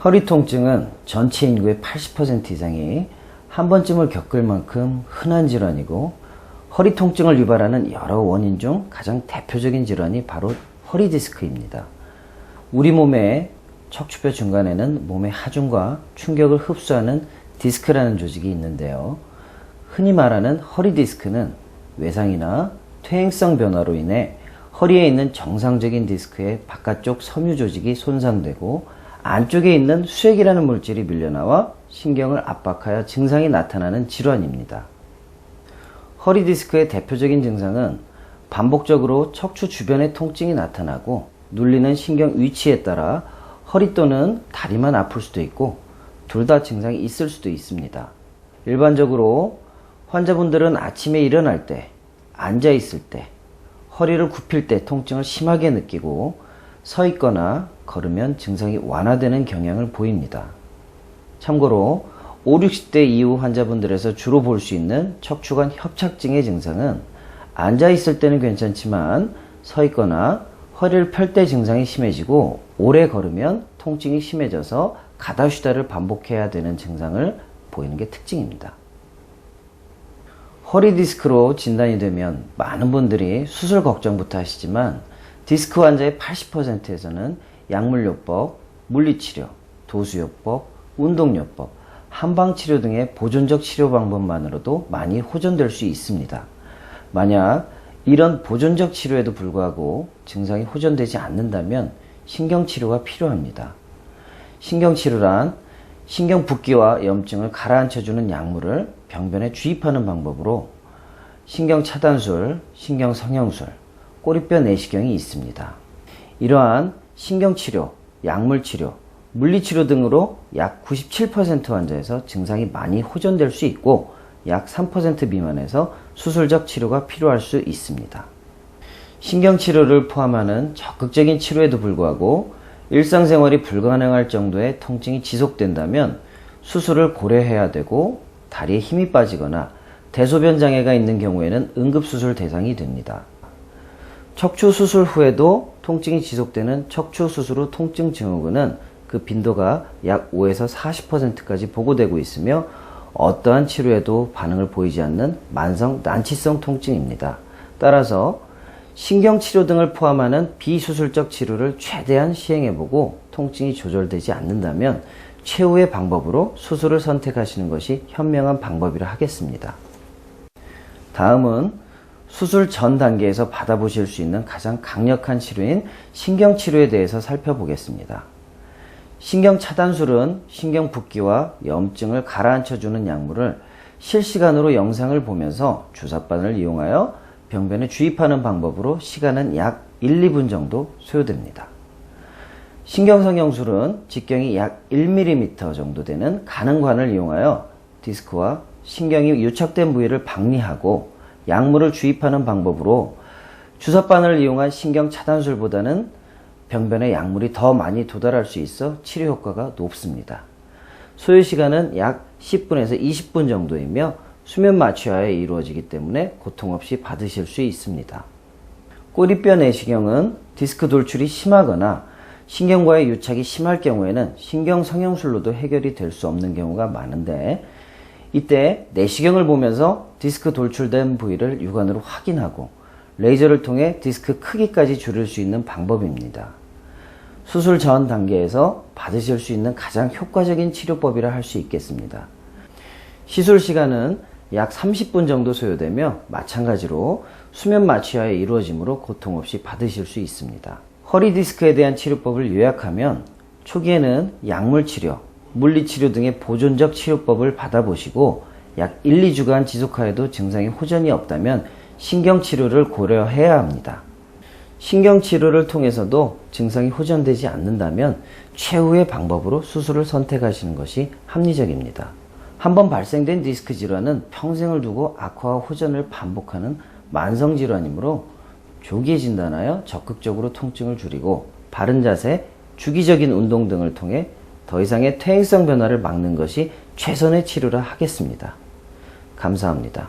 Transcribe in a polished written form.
허리 통증은 전체 인구의 80% 이상이 한 번쯤을 겪을 만큼 흔한 질환이고, 허리 통증을 유발하는 여러 원인 중 가장 대표적인 질환이 바로 허리 디스크입니다. 우리 몸의 척추뼈 중간에는 몸의 하중과 충격을 흡수하는 디스크라는 조직이 있는데요. 흔히 말하는 허리 디스크는 외상이나 퇴행성 변화로 인해 허리에 있는 정상적인 디스크의 바깥쪽 섬유 조직이 손상되고 안쪽에 있는 수액이라는 물질이 밀려나와 신경을 압박하여 증상이 나타나는 질환입니다. 허리 디스크의 대표적인 증상은 반복적으로 척추 주변에 통증이 나타나고 눌리는 신경 위치에 따라 허리 또는 다리만 아플 수도 있고 둘 다 증상이 있을 수도 있습니다. 일반적으로 환자분들은 아침에 일어날 때, 앉아 있을 때, 허리를 굽힐 때 통증을 심하게 느끼고 서 있거나 걸으면 증상이 완화되는 경향을 보입니다. 참고로 50, 60대 이후 환자분들에서 주로 볼 수 있는 척추관 협착증의 증상은 앉아 있을 때는 괜찮지만 서 있거나 허리를 펼 때 증상이 심해지고 오래 걸으면 통증이 심해져서 가다 쉬다를 반복해야 되는 증상을 보이는 게 특징입니다. 허리 디스크로 진단이 되면 많은 분들이 수술 걱정부터 하시지만 디스크 환자의 80%에서는 약물요법, 물리치료, 도수요법, 운동요법, 한방치료 등의 보존적 치료 방법만으로도 많이 호전될 수 있습니다. 만약 이런 보존적 치료에도 불구하고 증상이 호전되지 않는다면 신경치료가 필요합니다. 신경치료란 신경 붓기와 염증을 가라앉혀주는 약물을 병변에 주입하는 방법으로 신경차단술, 신경성형술, 꼬리뼈 내시경이 있습니다. 이러한 신경치료, 약물치료, 물리치료 등으로 약 97% 환자에서 증상이 많이 호전될 수 있고 약 3% 미만에서 수술적 치료가 필요할 수 있습니다. 신경치료를 포함하는 적극적인 치료에도 불구하고 일상생활이 불가능할 정도의 통증이 지속된다면 수술을 고려해야 되고 다리에 힘이 빠지거나 대소변 장애가 있는 경우에는 응급수술 대상이 됩니다. 척추 수술 후에도 통증이 지속되는 척추 수술 후 통증 증후군은 그 빈도가 약 5에서 40%까지 보고되고 있으며 어떠한 치료에도 반응을 보이지 않는 만성 난치성 통증입니다. 따라서 신경치료 등을 포함하는 비수술적 치료를 최대한 시행해보고 통증이 조절되지 않는다면 최후의 방법으로 수술을 선택하시는 것이 현명한 방법이라 하겠습니다. 다음은 수술 전 단계에서 받아보실 수 있는 가장 강력한 치료인 신경치료에 대해서 살펴보겠습니다. 신경차단술은 신경 붓기와 염증을 가라앉혀주는 약물을 실시간으로 영상을 보면서 주사바늘 이용하여 병변에 주입하는 방법으로 시간은 약 1, 2분 정도 소요됩니다. 신경성형술은 직경이 약 1mm 정도 되는 가능관을 이용하여 디스크와 신경이 유착된 부위를 박리하고 약물을 주입하는 방법으로 주사바늘을 이용한 신경차단술보다는 병변에 약물이 더 많이 도달할 수 있어 치료 효과가 높습니다. 소요시간은 약 10분에서 20분 정도이며 수면 마취하에 이루어지기 때문에 고통 없이 받으실 수 있습니다. 꼬리뼈 내시경은 디스크 돌출이 심하거나 신경과의 유착이 심할 경우에는 신경성형술로도 해결이 될 수 없는 경우가 많은데 이때 내시경을 보면서 디스크 돌출된 부위를 육안으로 확인하고 레이저를 통해 디스크 크기까지 줄일 수 있는 방법입니다. 수술 전 단계에서 받으실 수 있는 가장 효과적인 치료법이라 할 수 있겠습니다. 시술 시간은 약 30분 정도 소요되며 마찬가지로 수면 마취하에 이루어지므로 고통 없이 받으실 수 있습니다. 허리 디스크에 대한 치료법을 요약하면 초기에는 약물치료, 물리치료 등의 보존적 치료법을 받아보시고 약 1, 2주간 지속하여도 증상이 호전이 없다면 신경치료를 고려해야 합니다. 신경치료를 통해서도 증상이 호전되지 않는다면 최후의 방법으로 수술을 선택하시는 것이 합리적입니다. 한번 발생된 디스크 질환은 평생을 두고 악화와 호전을 반복하는 만성질환이므로 조기에 진단하여 적극적으로 통증을 줄이고 바른 자세, 주기적인 운동 등을 통해 더 이상의 퇴행성 변화를 막는 것이 최선의 치료라 하겠습니다. 감사합니다.